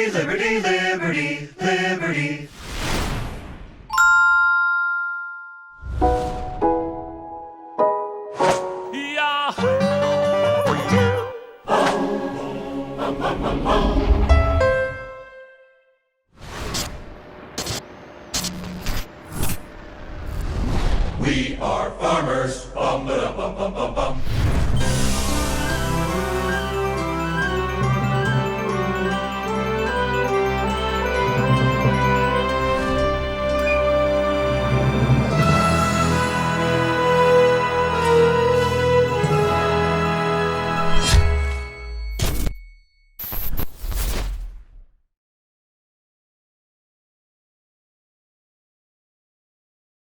Liberty, liberty, liberty, liberty. We are farmers. Bum, ba, dum, bum, bum, bum, bum.